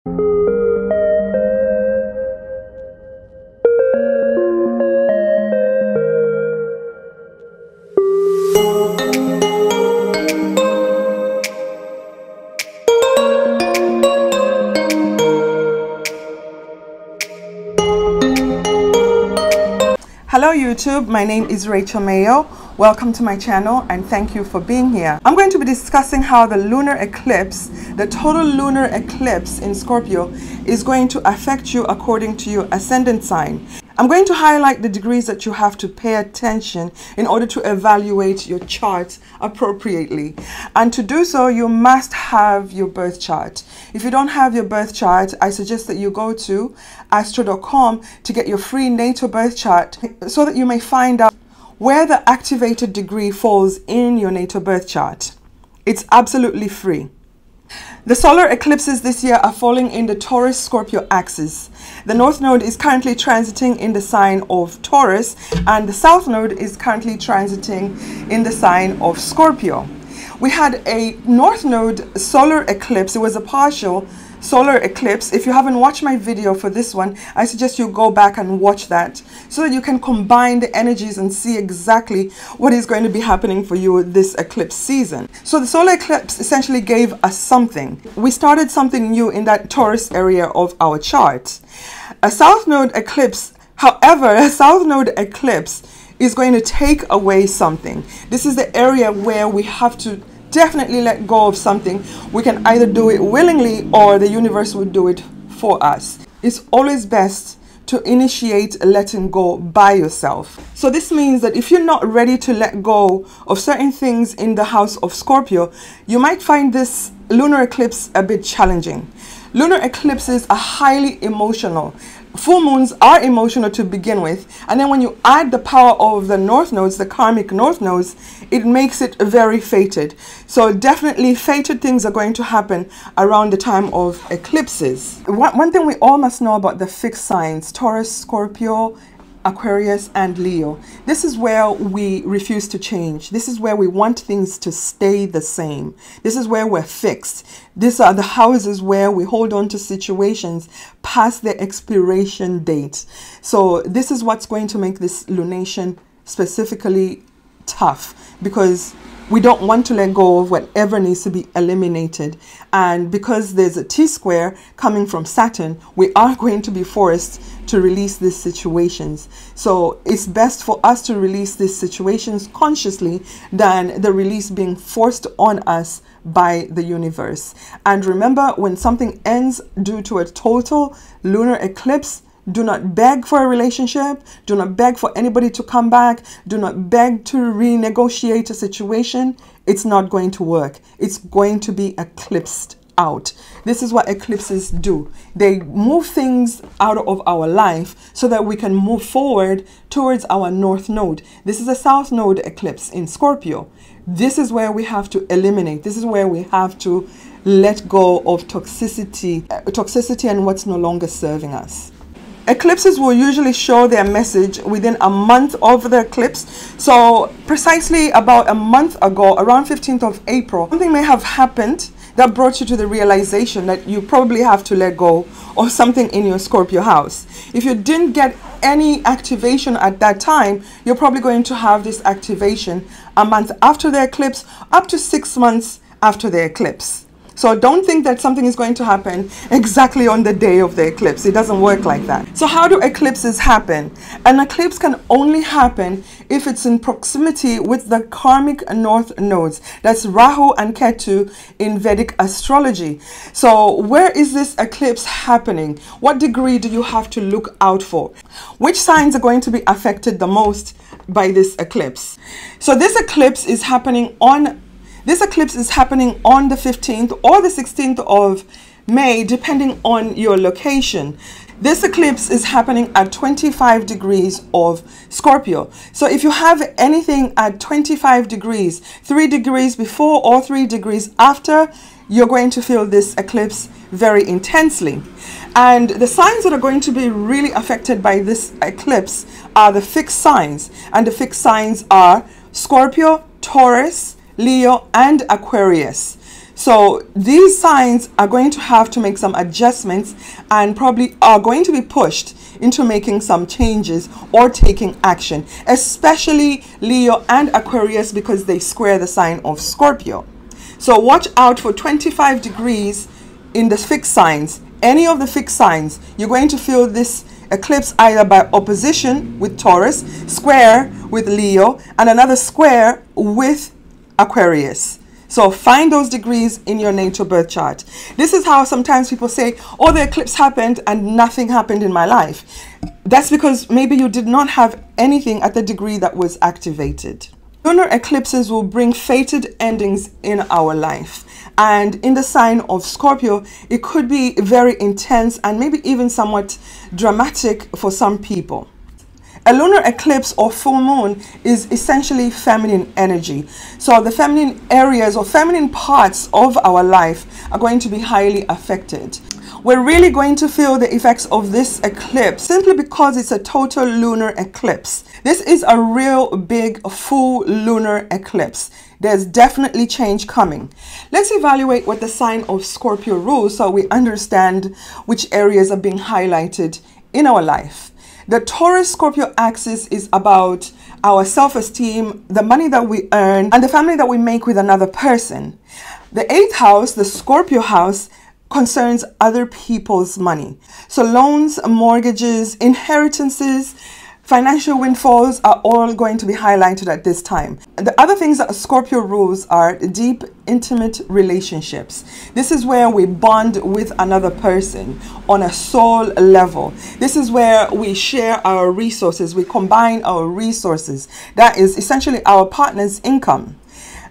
Hello YouTube, my name is Rachel Mayo. Welcome to my channel and thank you for being here. I'm going to be discussing how the lunar eclipse, the total lunar eclipse in Scorpio, is going to affect you according to your ascendant sign. I'm going to highlight the degrees that you have to pay attention in order to evaluate your chart appropriately. And to do so, you must have your birth chart. If you don't have your birth chart, I suggest that you go to astro.com to get your free natal birth chart so that you may find out where the activated degree falls in your natal birth chart. It's absolutely free. The solar eclipses this year are falling in the Taurus Scorpio axis. The North Node is currently transiting in the sign of Taurus, and the South Node is currently transiting in the sign of Scorpio. We had a North Node solar eclipse. It was a partial solar eclipse. If you haven't watched my video for this one, I suggest you go back and watch that so that you can combine the energies and see exactly what is going to be happening for you this eclipse season. So the solar eclipse essentially gave us something. We started something new in that Taurus area of our chart. A South Node eclipse, however, a South Node eclipse is going to take away something. This is the area where we have to definitely let go of something. We can either do it willingly or the universe will do it for us. It's always best to initiate letting go by yourself. So this means that if you're not ready to let go of certain things in the house of Scorpio, you might find this lunar eclipse a bit challenging. Lunar eclipses are highly emotional. Full moons are emotional to begin with, and then when you add the power of the North Nodes, the karmic North Nodes, it makes it very fated. So definitely fated things are going to happen around the time of eclipses. One thing we all must know about the fixed signs, Taurus, Scorpio, Aquarius and Leo. This is where we refuse to change. This is where we want things to stay the same. This is where we're fixed. These are the houses where we hold on to situations past their expiration date. So this is what's going to make this lunation specifically tough, because we don't want to let go of whatever needs to be eliminated. And because there's a T-square coming from Saturn, we are going to be forced to release these situations. So it's best for us to release these situations consciously than the release being forced on us by the universe. And remember, when something ends due to a total lunar eclipse, do not beg for a relationship. Do not beg for anybody to come back. Do not beg to renegotiate a situation. It's not going to work. It's going to be eclipsed out. This is what eclipses do. They move things out of our life so that we can move forward towards our North Node. This is a South Node eclipse in Scorpio. This is where we have to eliminate. This is where we have to let go of toxicity and what's no longer serving us. Eclipses will usually show their message within a month of the eclipse. So precisely about a month ago, around 15th of April, something may have happened that brought you to the realization that you probably have to let go of something in your Scorpio house. If you didn't get any activation at that time, you're probably going to have this activation a month after the eclipse, up to 6 months after the eclipse. So don't think that something is going to happen exactly on the day of the eclipse. It doesn't work like that. So how do eclipses happen? An eclipse can only happen if it's in proximity with the karmic North Nodes. That's Rahu and Ketu in Vedic astrology. So where is this eclipse happening? What degree do you have to look out for? Which signs are going to be affected the most by this eclipse? So this eclipse is happening on the 15th or the 16th of May, depending on your location. This eclipse is happening at 25 degrees of Scorpio. So if you have anything at 25 degrees, 3 degrees before or 3 degrees after, you're going to feel this eclipse very intensely. And the signs that are going to be really affected by this eclipse are the fixed signs. And the fixed signs are Scorpio, Taurus, Leo and Aquarius. So these signs are going to have to make some adjustments and probably are going to be pushed into making some changes or taking action, especially Leo and Aquarius, because they square the sign of Scorpio. So watch out for 25 degrees in the fixed signs. Any of the fixed signs, you're going to feel this eclipse either by opposition with Taurus, square with Leo, and another square with Aquarius. So find those degrees in your natal birth chart. This is how sometimes people say, oh, the eclipse happened and nothing happened in my life. That's because maybe you did not have anything at the degree that was activated. Lunar eclipses will bring fated endings in our life. And in the sign of Scorpio, it could be very intense and maybe even somewhat dramatic for some people. A lunar eclipse or full moon is essentially feminine energy. So the feminine areas or feminine parts of our life are going to be highly affected. We're really going to feel the effects of this eclipse simply because it's a total lunar eclipse. This is a real big full lunar eclipse. There's definitely change coming. Let's evaluate what the sign of Scorpio rules so we understand which areas are being highlighted in our life. The Taurus-Scorpio axis is about our self-esteem, the money that we earn, and the family that we make with another person. The 8th house, the Scorpio house, concerns other people's money. So loans, mortgages, inheritances, financial windfalls are all going to be highlighted at this time. The other things that Scorpio rules are deep, intimate relationships. This is where we bond with another person on a soul level. This is where we share our resources. We combine our resources. That is essentially our partner's income.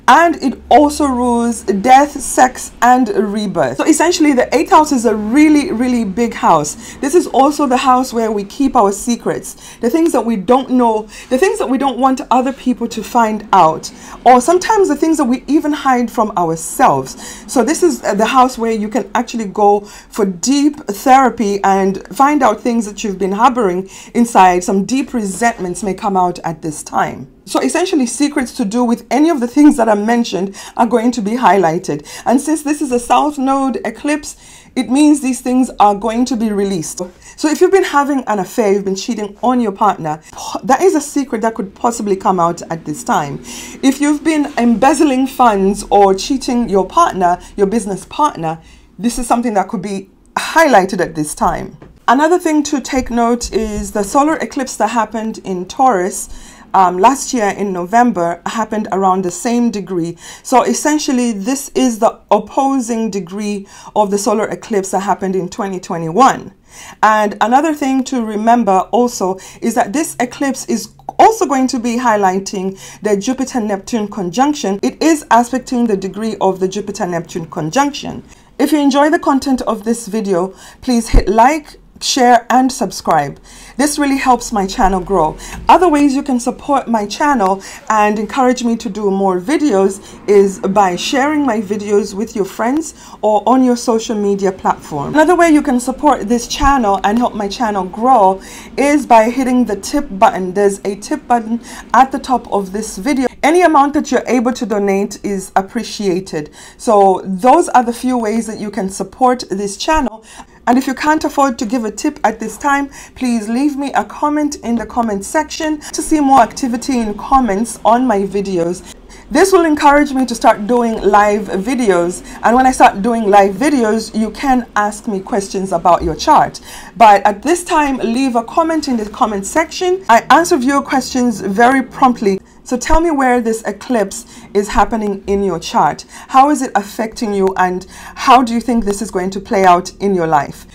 And it also rules death, sex, and rebirth. So essentially the 8th house is a really big house. This is also the house where we keep our secrets, the things that we don't know, the things that we don't want other people to find out, or sometimes the things that we even hide from ourselves. So this is the house where you can actually go for deep therapy and find out things that you've been harboring inside. Some deep resentments may come out at this time. So essentially secrets to do with any of the things that I mentioned are going to be highlighted. And since this is a South Node eclipse, it means these things are going to be released. So if you've been having an affair, you've been cheating on your partner, that is a secret that could possibly come out at this time. If you've been embezzling funds or cheating your partner, your business partner, this is something that could be highlighted at this time. Another thing to take note is the solar eclipse that happened in Taurus last year in November happened around the same degree. So essentially this is the opposing degree of the solar eclipse that happened in 2021. And another thing to remember also is that this eclipse is also going to be highlighting the Jupiter-Neptune conjunction. It is aspecting the degree of the Jupiter-Neptune conjunction. If you enjoy the content of this video, please hit like, share, and subscribe. This really helps my channel grow. Other ways you can support my channel and encourage me to do more videos is by sharing my videos with your friends or on your social media platform. Another way you can support this channel and help my channel grow is by hitting the tip button. There's a tip button at the top of this video. Any amount that you're able to donate is appreciated. So those are the few ways that you can support this channel. And if you can't afford to give a tip at this time, please leave me a comment in the comment section to see more activity in comments on my videos. This will encourage me to start doing live videos. And when I start doing live videos, you can ask me questions about your chart. But at this time, leave a comment in the comment section. I answer viewer questions very promptly. So tell me where this eclipse is happening in your chart. How is it affecting you and how do you think this is going to play out in your life?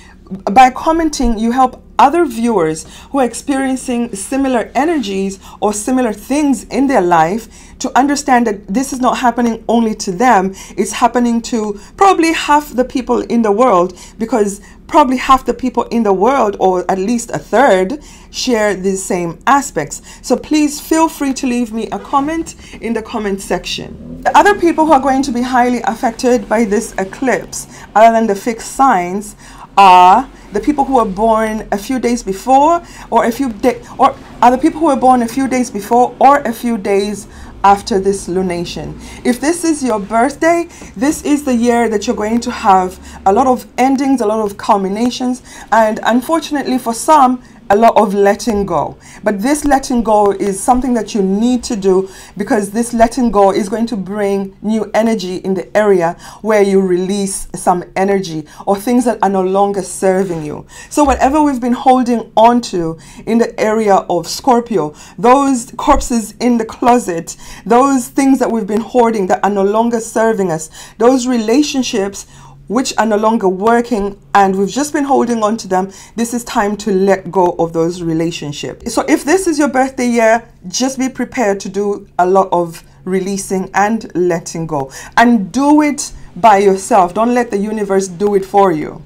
By commenting, you help other viewers who are experiencing similar energies or similar things in their life to understand that this is not happening only to them. It's happening to probably half the people in the world, because probably half the people in the world, or at least a third, share these same aspects. So please feel free to leave me a comment in the comment section. The other people who are going to be highly affected by this eclipse, other than the fixed signs, are the people who were born a few days before, or are the people who were born a few days before or a few days after this lunation. If this is your birthday, this is the year that you're going to have a lot of endings, a lot of culminations, and unfortunately for some, a lot of letting go. But this letting go is something that you need to do, because this letting go is going to bring new energy in the area where you release some energy or things that are no longer serving you. So whatever we've been holding on to in the area of Scorpio, those corpses in the closet, those things that we've been hoarding that are no longer serving us, those relationships which are no longer working and we've just been holding on to them, this is time to let go of those relationships. So if this is your birthday year, just be prepared to do a lot of releasing and letting go, and do it by yourself. Don't let the universe do it for you.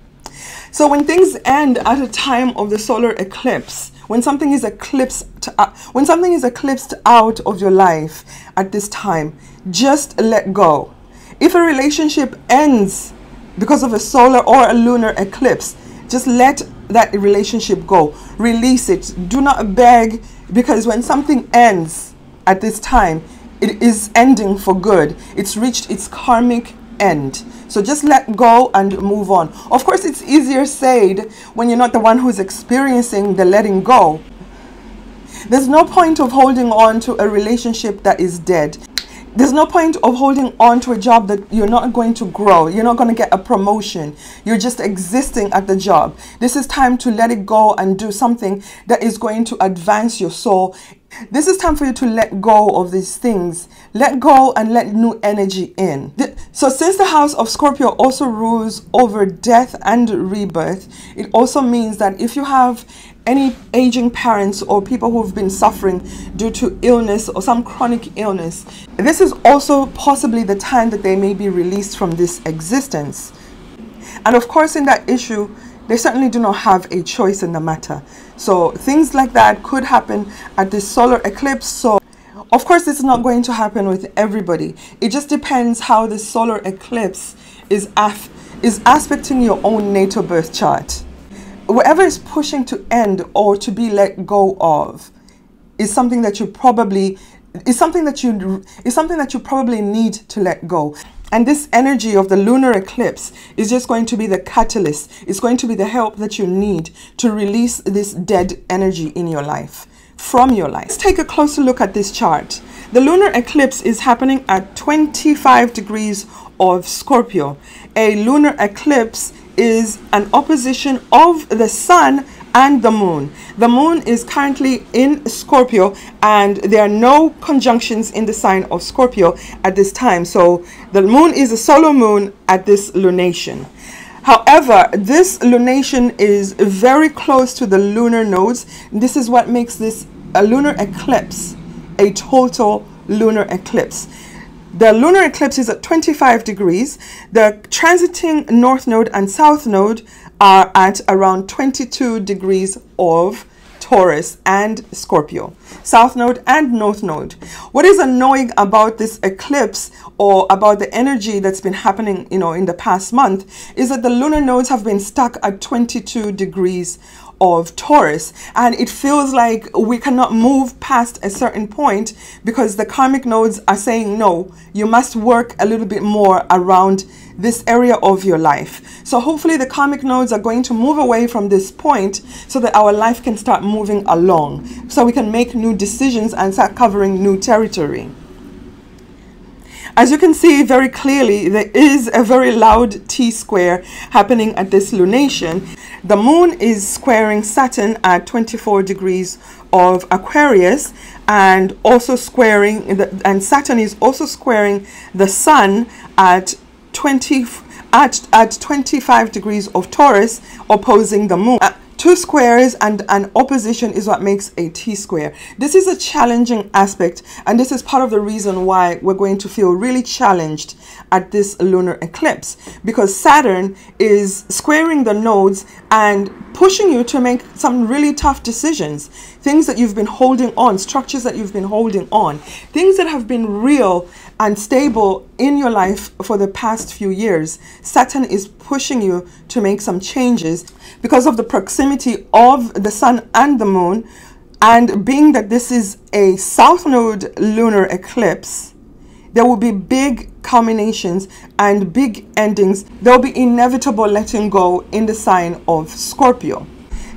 So when things end at a time of the solar eclipse, when something is eclipsed out of your life at this time, just let go. If a relationship ends because of a solar or a lunar eclipse, just let that relationship go. Release it. Do not beg, because when something ends at this time, it is ending for good. It's reached its karmic end. So just let go and move on. Of course, it's easier said when you're not the one who's experiencing the letting go. There's no point of holding on to a relationship that is dead. There's no point of holding on to a job that you're not going to grow. You're not going to get a promotion. You're just existing at the job. This is time to let it go and do something that is going to advance your soul. This is time for you to let go of these things. Let go and let new energy in. So since the house of Scorpio also rules over death and rebirth, it also means that if you have any aging parents or people who've been suffering due to illness or some chronic illness, this is also possibly the time that they may be released from this existence. And of course, in that issue, they certainly do not have a choice in the matter. So things like that could happen at this solar eclipse. So of course, it's not going to happen with everybody. It just depends how the solar eclipse is aspecting your own natal birth chart. Whatever is pushing to end or to be let go of is something that you probably need to let go. And this energy of the lunar eclipse is just going to be the catalyst. It's going to be the help that you need to release this dead energy in your life, from your life. Let's take a closer look at this chart. The lunar eclipse is happening at 25 degrees of Scorpio. A lunar eclipse is an opposition of the sun and the moon. The moon is currently in Scorpio, and there are no conjunctions in the sign of Scorpio at this time. So the moon is a solar moon at this lunation. However, this lunation is very close to the lunar nodes. This is what makes this a lunar eclipse, a total lunar eclipse. The lunar eclipse is at 25 degrees. The transiting north node and south node are at around 22 degrees of Taurus and Scorpio, south node and north node. What is annoying about this eclipse, or about the energy that's been happening, in the past month, is that the lunar nodes have been stuck at 22 degrees of Taurus, and it feels like we cannot move past a certain point because the karmic nodes are saying no, you must work a little bit more around this area of your life. So hopefully the karmic nodes are going to move away from this point so that our life can start moving along, so we can make new decisions and start covering new territory. As you can see very clearly, there is a very loud T-square happening at this lunation. The moon is squaring Saturn at 24 degrees of Aquarius, and also squaring and Saturn is also squaring the sun at 25 degrees of Taurus, opposing the moon. Two squares and an opposition is what makes a T-square. This is a challenging aspect, and this is part of the reason why we're going to feel really challenged at this lunar eclipse, because Saturn is squaring the nodes and pushing you to make some really tough decisions, things that you've been holding on, structures that you've been holding on, things that have been real and stable in your life for the past few years. Saturn is pushing you to make some changes because of the proximity of the sun and the moon. And being that this is a South Node lunar eclipse, there will be big culminations and big endings. There will be inevitable letting go in the sign of Scorpio.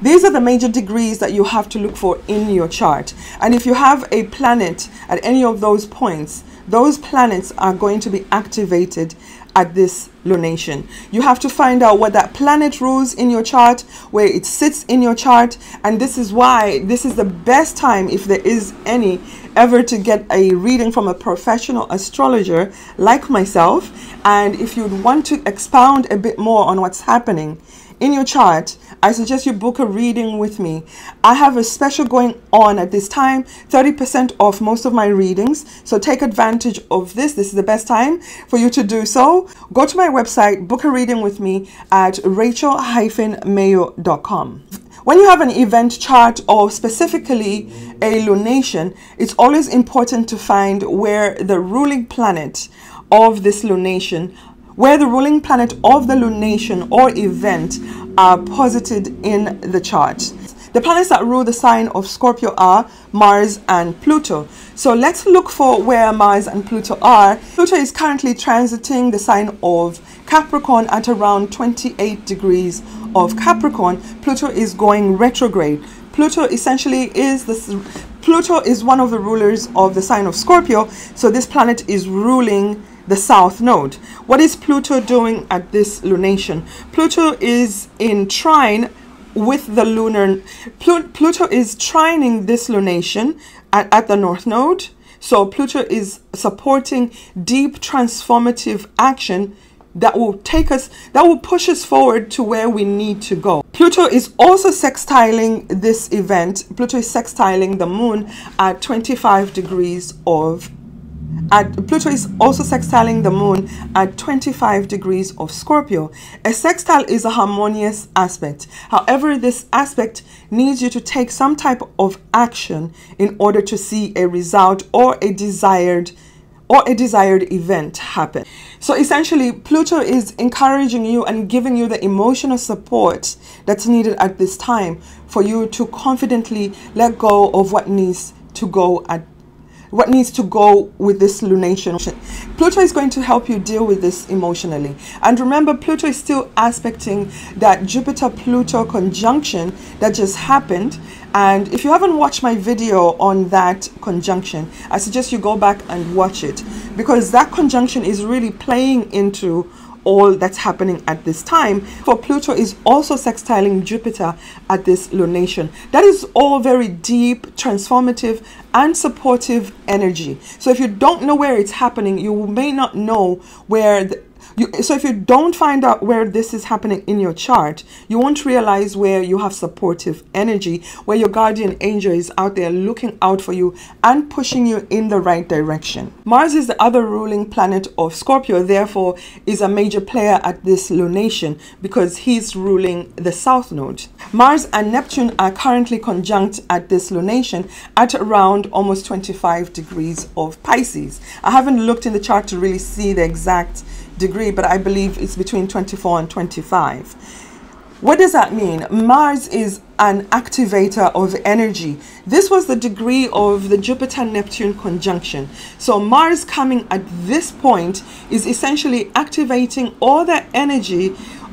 These are the major degrees that you have to look for in your chart. And if you have a planet at any of those points, those planets are going to be activated at this lunation. You have to find out what that planet rules in your chart, where it sits in your chart, and this is why this is the best time, if there is any, ever to get a reading from a professional astrologer like myself. And if you'd want to expound a bit more on what's happening in your chart, I suggest you book a reading with me. I have a special going on at this time, 30% off most of my readings. So take advantage of this. This is the best time for you to do so. Go to my website, book a reading with me at rachel-mayo.com. When you have an event chart or specifically a lunation, it's always important to find where the ruling planet of this lunation, where the ruling planet of the lunation or event are posited in the chart. The planets that rule the sign of Scorpio are Mars and Pluto. So let's look for where Mars and Pluto are. Pluto is currently transiting the sign of Capricorn at around 28 degrees of Capricorn. Pluto is going retrograde. Pluto essentially is Pluto is one of the rulers of the sign of Scorpio. So this planet is ruling the South Node. What is Pluto doing at this lunation? Pluto is in trine with the lunar. Pluto is trining this lunation at the North Node. So Pluto is supporting deep transformative action that will push us forward to where we need to go. Pluto is also sextiling this event. Pluto is sextiling the moon at 25 degrees of Pluto is also sextiling the moon at 25 degrees of Scorpio. A sextile is a harmonious aspect. However, this aspect needs you to take some type of action in order to see a result or a desired event happen. So essentially, Pluto is encouraging you and giving you the emotional support that's needed at this time for you to confidently let go of what needs to go with this lunation. Pluto is going to help you deal with this emotionally. And remember, Pluto is still aspecting that Jupiter-Pluto conjunction that just happened. And if you haven't watched my video on that conjunction, I suggest you go back and watch it, because that conjunction is really playing into all that's happening at this time. For Pluto is also sextiling Jupiter at this lunation. That is all very deep, transformative, and supportive energy. So if you don't know where it's happening, you may not know where so if you don't find out where this is happening in your chart, you won't realize where you have supportive energy, where your guardian angel is out there looking out for you and pushing you in the right direction. Mars is the other ruling planet of Scorpio, therefore is a major player at this lunation because he's ruling the South Node. Mars and Neptune are currently conjunct at this lunation at around almost 25 degrees of Pisces. I haven't looked in the chart to really see the exact degree, but I believe it's between 24 and 25. What does that mean? Mars is an activator of energy. This was the degree of the Jupiter-Neptune conjunction. So Mars coming at this point is essentially activating all the energy,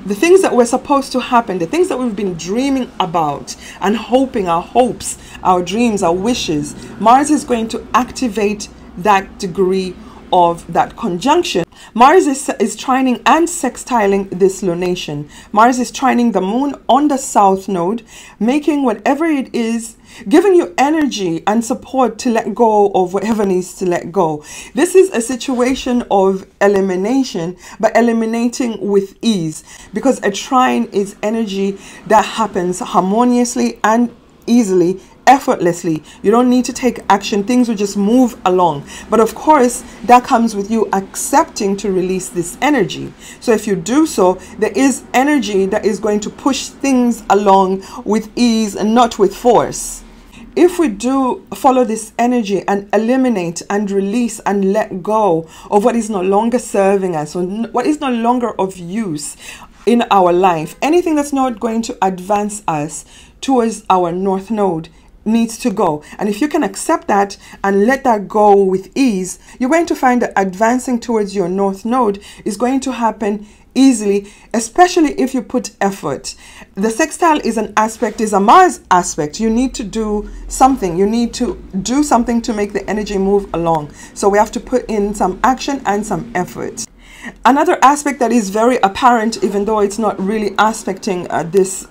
the things that were supposed to happen, the things that we've been dreaming about and hoping, our hopes, our dreams, our wishes. Mars is going to activate that degree of that conjunction. Mars is trining and sextiling this lunation. Mars is trining the moon on the South Node, making whatever it is, giving you energy and support to let go of whatever needs to let go. This is a situation of elimination, but eliminating with ease, because a trine is energy that happens harmoniously and easily, effortlessly. You don't need to take action. Things will just move along. But of course, that comes with you accepting to release this energy. So if you do so, there is energy that is going to push things along with ease and not with force. If we do follow this energy and eliminate and release and let go of what is no longer serving us, or what is no longer of use in our life, anything that's not going to advance us towards our North Node, needs to go. And if you can accept that and let that go with ease, you're going to find that advancing towards your North Node is going to happen easily, especially if you put effort. The sextile is an aspect, is a Mars aspect. You need to do something. You need to do something to make the energy move along. So we have to put in some action and some effort. Another aspect that is very apparent, even though it's not really aspecting this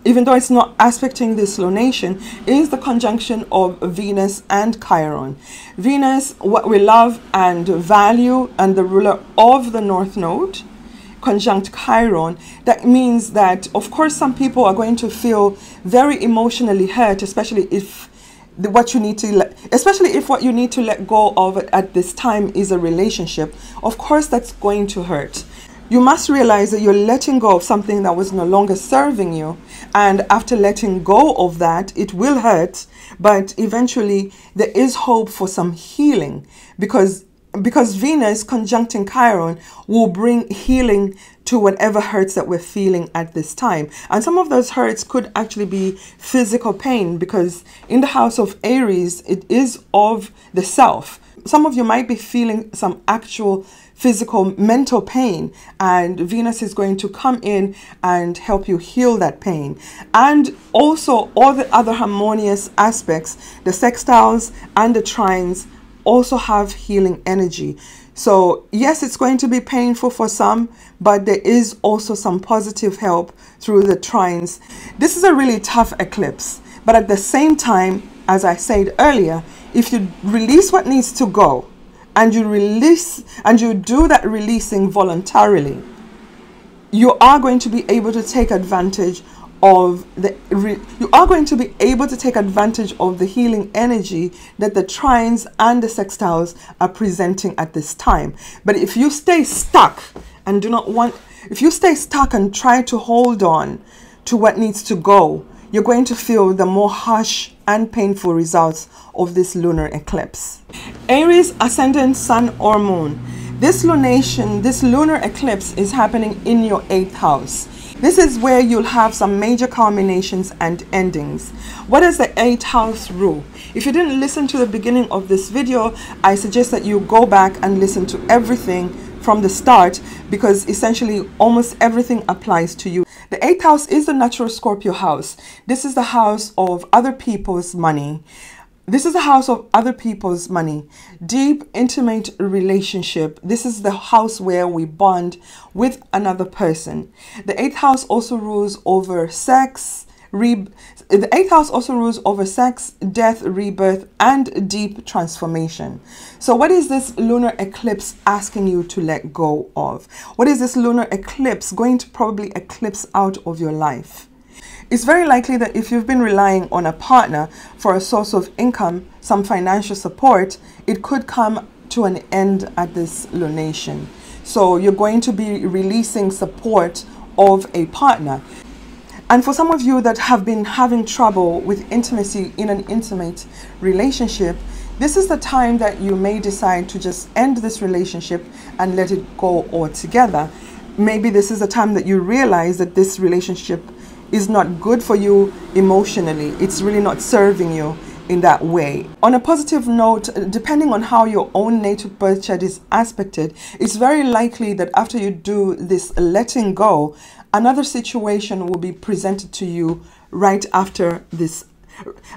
lunation, is the conjunction of Venus and Chiron. Venus, what we love and value, and the ruler of the North Node, conjunct Chiron. That means that, of course, some people are going to feel very emotionally hurt, especially if what you need to let go of at this time is a relationship. Of course, that's going to hurt. You must realize that you're letting go of something that was no longer serving you, and after letting go of that, it will hurt, but eventually there is hope for some healing, because Venus conjuncting Chiron will bring healing to whatever hurts that we're feeling at this time. And some of those hurts could actually be physical pain, because in the house of Aries, it is of the self. Some of you might be feeling some actual physical, mental pain, and Venus is going to come in and help you heal that pain. And also all the other harmonious aspects, the sextiles and the trines, also have healing energy. So yes, it's going to be painful for some, but there is also some positive help through the trines. This is a really tough eclipse, but at the same time, as I said earlier, if you release what needs to go, and you do that releasing voluntarily, you are going to be able to take advantage of the healing energy that the trines and the sextiles are presenting at this time. But if you stay stuck and try to hold on to what needs to go, you're going to feel the more harsh and painful results of this lunar eclipse. Aries, ascendant, sun or moon. This lunation, this lunar eclipse is happening in your 8th house. This is where you'll have some major culminations and endings. What does the 8th house rule? If you didn't listen to the beginning of this video, I suggest that you go back and listen to everything from the start, because essentially almost everything applies to you. The 8th house is the natural Scorpio house. This is the house of other people's money. This is the house of other people's money. Deep, intimate relationship. This is the house where we bond with another person. The 8th house also rules over sex. The 8th house also rules over sex, death, rebirth, and deep transformation. So what is this lunar eclipse asking you to let go of? What is this lunar eclipse going to probably eclipse out of your life? It's very likely that if you've been relying on a partner for a source of income, some financial support, it could come to an end at this lunation. So you're going to be releasing support of a partner. And for some of you that have been having trouble with intimacy in an intimate relationship, this is the time that you may decide to just end this relationship and let it go altogether. Maybe this is the time that you realize that this relationship is not good for you emotionally. It's really not serving you in that way. On a positive note, depending on how your own natal birth chart is aspected, it's very likely that after you do this letting go, another situation will be presented to you right after this.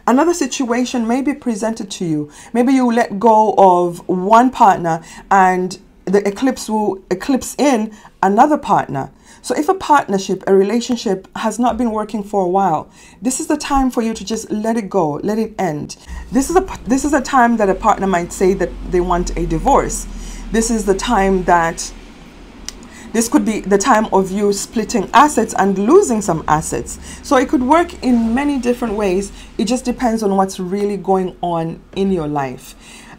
Another situation may be presented to you. Maybe you let go of one partner and the eclipse will eclipse in another partner. So if a partnership, a relationship has not been working for a while, this is the time for you to just let it go, let it end. This is a time that a partner might say that they want a divorce. This is the time that this could be the time of you splitting assets and losing some assets. So it could work in many different ways. It just depends on what's really going on in your life.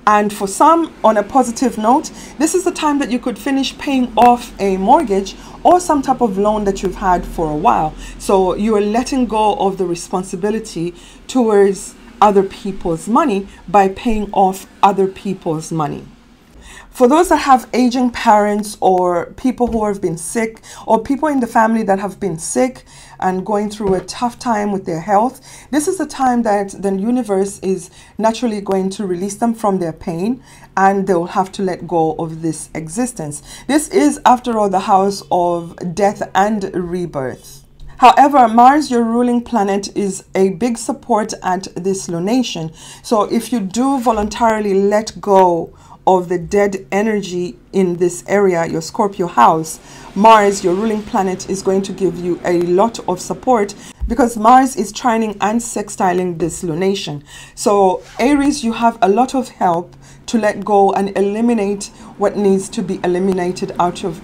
And for some, on a positive note, this is the time that you could finish paying off a mortgage or some type of loan that you've had for a while. So you are letting go of the responsibility towards other people's money by paying off other people's money. For those that have aging parents or people who have been sick or people in the family that have been sick, and going through a tough time with their health, this is the time that the universe is naturally going to release them from their pain, and they'll have to let go of this existence. This is, after all, the house of death and rebirth. However, Mars, your ruling planet, is a big support at this lunation. So if you do voluntarily let go of the dead energy in this area, your Scorpio house, Mars, your ruling planet, is going to give you a lot of support, because Mars is trining and sextiling this lunation. So Aries, you have a lot of help to let go and eliminate what needs to be eliminated out of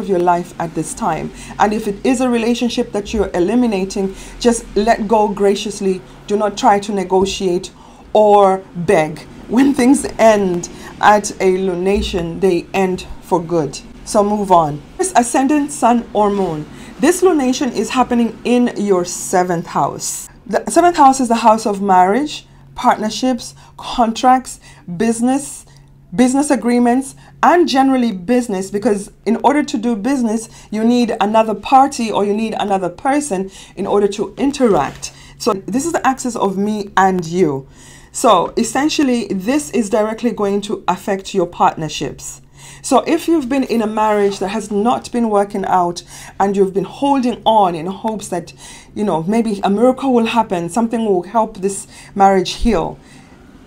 your life at this time. And if it is a relationship that you're eliminating, just let go graciously. Do not try to negotiate or beg. When things end at a lunation, they end for good. So move on. Ascendant, Sun or Moon. This lunation is happening in your 7th house. The 7th house is the house of marriage, partnerships, contracts, business agreements, and generally business, because in order to do business, you need another party or you need another person in order to interact. So this is the axis of me and you. So essentially, this is directly going to affect your partnerships. So if you've been in a marriage that has not been working out and you've been holding on in hopes that, you know, maybe a miracle will happen, something will help this marriage heal,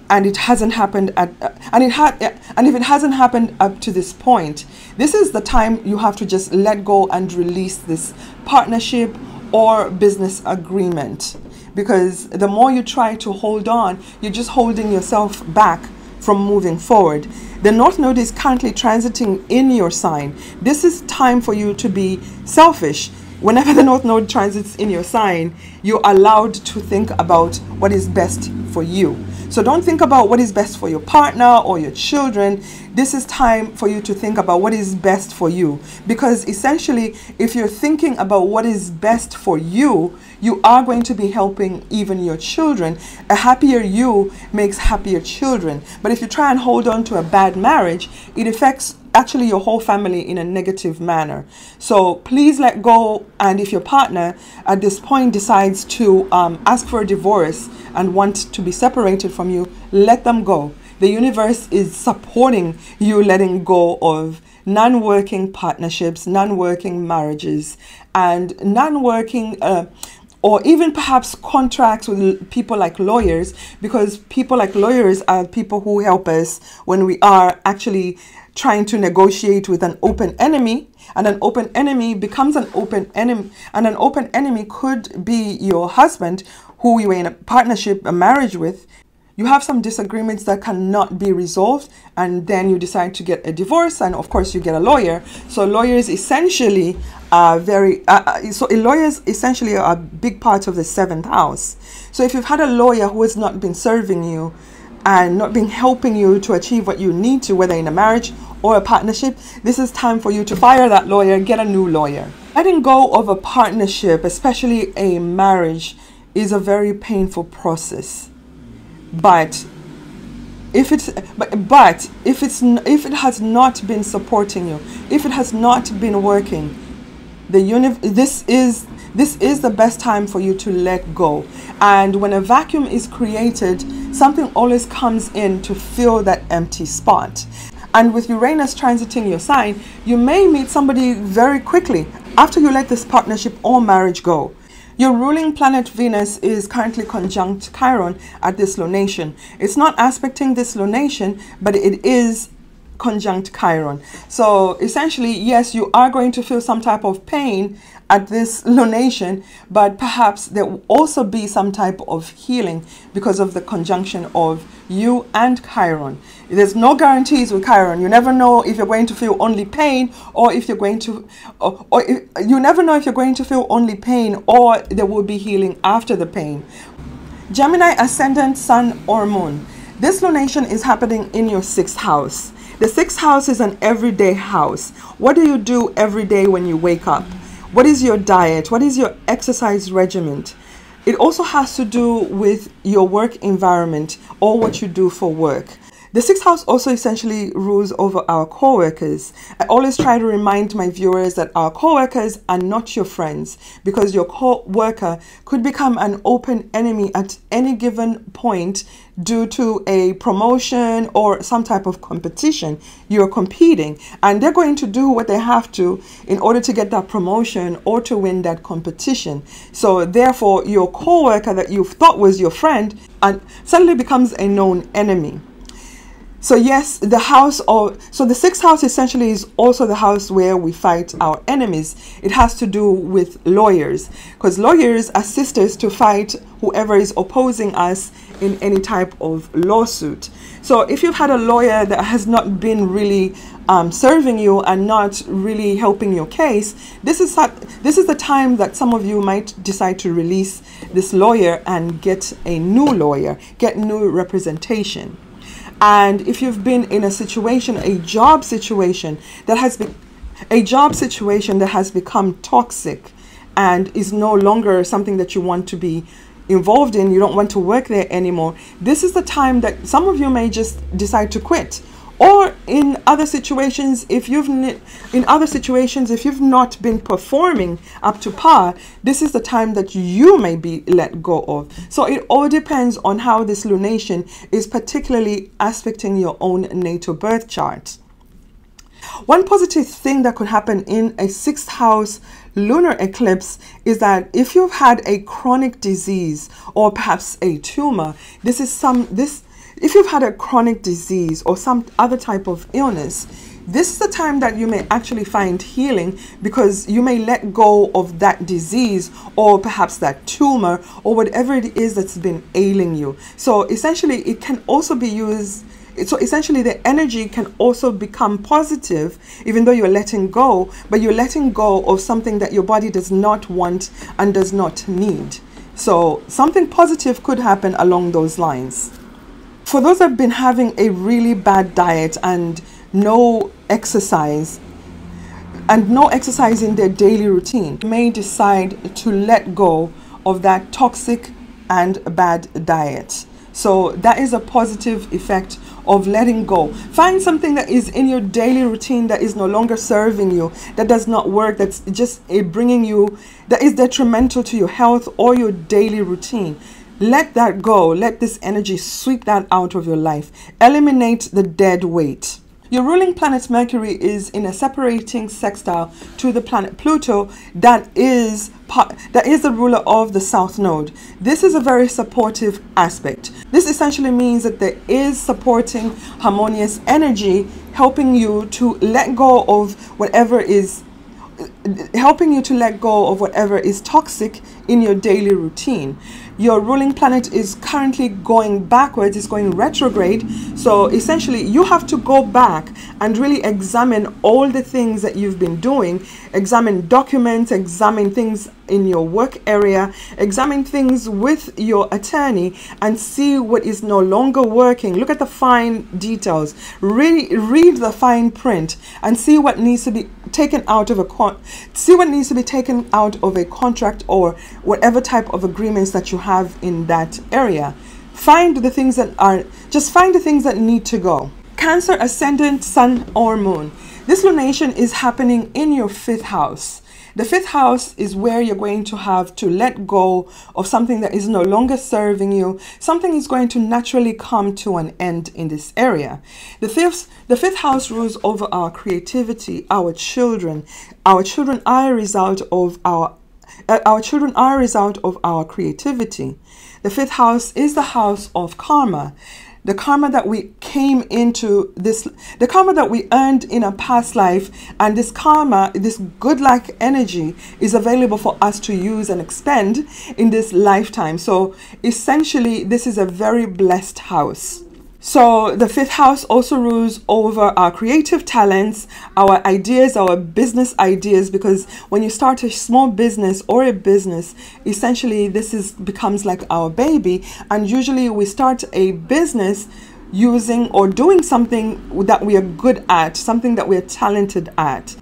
and it hasn't happened and if it hasn't happened up to this point, this is the time you have to just let go and release this partnership or business agreement, because the more you try to hold on, you're just holding yourself back from moving forward. The North Node is currently transiting in your sign. This is time for you to be selfish. Whenever the North Node transits in your sign, you're allowed to think about what is best for you. So don't think about what is best for your partner or your children. This is time for you to think about what is best for you. Because essentially, if you're thinking about what is best for you, you are going to be helping even your children. A happier you makes happier children. But if you try and hold on to a bad marriage, it affects actually your whole family in a negative manner. So please let go. And if your partner at this point decides to ask for a divorce and want to be separated from you, let them go. The universe is supporting you letting go of non-working partnerships, non-working marriages, and non-working or even perhaps contracts with people like lawyers, because people like lawyers are people who help us when we are actually trying to negotiate with an open enemy, and an open enemy becomes an open enemy, and an open enemy could be your husband who you were in a partnership, a marriage with. You have some disagreements that cannot be resolved, and then you decide to get a divorce, and of course you get a lawyer. So lawyers essentially are lawyers essentially are a big part of the 7th house. So if you've had a lawyer who has not been serving you and not been helping you to achieve what you need to, whether in a marriage or a partnership, this is time for you to fire that lawyer, get a new lawyer. Letting go of a partnership, especially a marriage, is a very painful process. But if it has not been supporting you, if it has not been working, this is the best time for you to let go. And when a vacuum is created, something always comes in to fill that empty spot. And with Uranus transiting your sign, you may meet somebody very quickly after you let this partnership or marriage go. Your ruling planet Venus is currently conjunct Chiron at this lunation. It's not aspecting this lunation, but it is conjunct Chiron. So essentially, yes, you are going to feel some type of pain at this lunation, but perhaps there will also be some type of healing because of the conjunction of you and Chiron. There's no guarantees with Chiron. You never know if you're going to feel only pain, or if you're going to, you never know if you're going to feel only pain, or there will be healing after the pain. Gemini, Ascendant, Sun or Moon. This lunation is happening in your 6th house. The 6th house is an everyday house. What do you do every day when you wake up? What is your diet? What is your exercise regimen? It also has to do with your work environment or what you do for work. The sixth house also essentially rules over our co-workers. I always try to remind my viewers that our co-workers are not your friends, because your co-worker could become an open enemy at any given point due to a promotion or some type of competition. You're competing, and they're going to do what they have to in order to get that promotion or to win that competition. So therefore, your co-worker that you thought was your friend suddenly becomes a known enemy. So yes, the sixth house essentially is also the house where we fight our enemies. It has to do with lawyers, because lawyers assist us to fight whoever is opposing us in any type of lawsuit. So if you've had a lawyer that has not been really serving you and not really helping your case, this is the time that some of you might decide to release this lawyer and get a new lawyer, get new representation. And if you've been in a situation, a job situation that has become toxic and is no longer something that you want to be involved in, you don't want to work there anymore, this is the time that some of you may just decide to quit. Or in other situations, if you've not been performing up to par, this is the time that you may be let go of. So it all depends on how this lunation is particularly aspecting your own natal birth chart. One positive thing that could happen in a sixth house lunar eclipse is that if you've had a chronic disease or perhaps a tumor, if you've had a chronic disease or some other type of illness, this is the time that you may actually find healing, because you may let go of that disease or perhaps that tumor or whatever it is that's been ailing you. So essentially it can also be used, so essentially the energy can also become positive, even though you're letting go, but you're letting go of something that your body does not want and does not need. So something positive could happen along those lines. For those that have been having a really bad diet and no exercise in their daily routine, may decide to let go of that toxic and bad diet. So that is a positive effect of letting go. Find something that is in your daily routine that is no longer serving you, that does not work, that's just bringing you, that is detrimental to your health or your daily routine. Let that go. Let this energy sweep that out of your life. Eliminate the dead weight. Your ruling planet Mercury is in a separating sextile to the planet Pluto that is the ruler of the South Node. This is a very supportive aspect. This essentially means that there is supporting harmonious energy, helping you to let go of whatever is toxic in your daily routine. Your ruling planet is currently going backwards, it's going retrograde. So essentially you have to go back and really examine all the things that you've been doing, examine documents, examine things in your work area, examine things with your attorney and see what is no longer working. Look at the fine details, really read the fine print and see what needs to be taken out of a contract or whatever type of agreements that you have in that area. Find the things that need to go. Cancer, ascendant, sun or moon. This lunation is happening in your fifth house. The fifth house is where you're going to have to let go of something that is no longer serving you. Something is going to naturally come to an end in this area. The fifth house rules over our creativity, our children. Our children are a result of our creativity. The fifth house is the house of karma. The karma that we the karma that we earned in a past life, and this karma, this good luck energy is available for us to use and expend in this lifetime. So essentially, this is a very blessed house. So the fifth house also rules over our creative talents, our ideas, our business ideas, because when you start a small business or a business, essentially this becomes like our baby. And usually we start a business using or doing something that we are good at, something that we are talented at.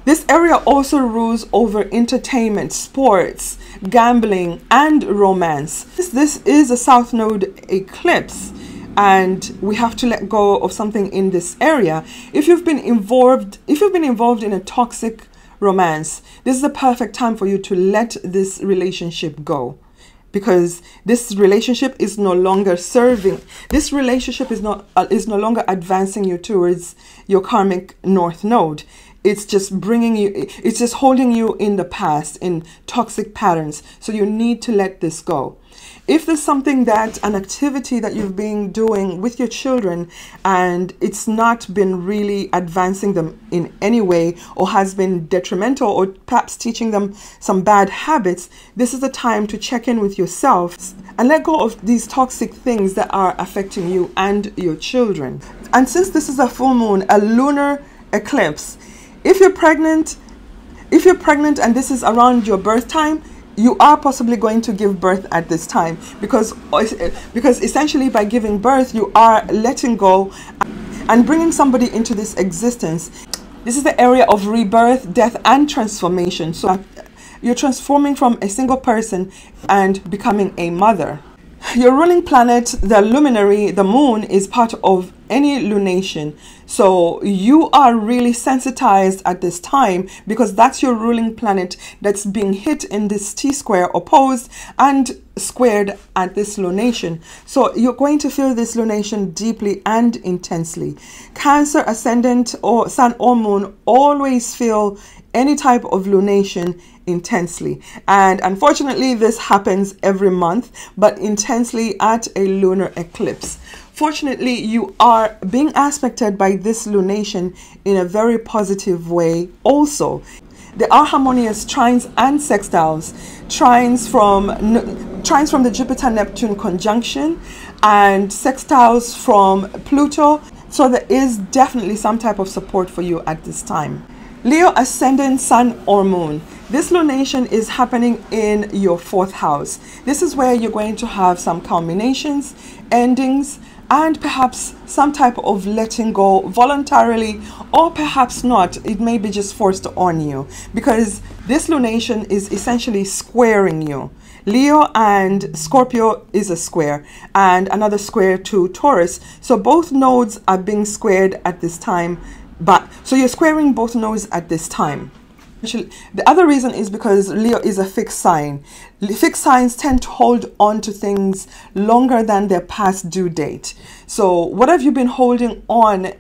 This area also rules over entertainment, sports, gambling, and romance. This is a South Node eclipse. and we have to let go of something in this area. If you've been involved in a toxic romance, this is the perfect time for you to let this relationship go, because this relationship is no longer serving. This relationship is no longer advancing you towards your karmic north node. It's just it's just holding you in the past, in toxic patterns. So you need to let this go. If there's an activity that you've been doing with your children and it's not been really advancing them in any way, or has been detrimental, or perhaps teaching them some bad habits, this is the time to check in with yourself and let go of these toxic things that are affecting you and your children. And since this is a full moon, a lunar eclipse, if you're pregnant and this is around your birth time, you are possibly going to give birth at this time, because essentially by giving birth, you are letting go and bringing somebody into this existence. This is the area of rebirth, death, and transformation. So you're transforming from a single person and becoming a mother. Your ruling planet, the luminary, the moon, is part of any lunation. So you are really sensitized at this time, because that's your ruling planet that's being hit in this T-square, opposed and squared at this lunation. So you're going to feel this lunation deeply and intensely. Cancer, ascendant, or sun or moon always feel any type of lunation intensely, and unfortunately this happens every month, but intensely at a lunar eclipse. Fortunately, you are being aspected by this lunation in a very positive way also. There are harmonious trines and sextiles, trines from the Jupiter-Neptune conjunction and sextiles from Pluto. So there is definitely some type of support for you at this time. Leo, ascendant, sun or moon. This lunation is happening in your 4th house. This is where you're going to have some culminations, endings, and perhaps some type of letting go voluntarily, or perhaps not. It may be just forced on you, because this lunation is essentially squaring you. Leo and Scorpio is a square, and another square to Taurus. So both nodes are being squared at this time. So you're squaring both nodes at this time. The other reason is because Leo is a fixed sign. Fixed signs tend to hold on to things longer than their past due date. So what have you been holding on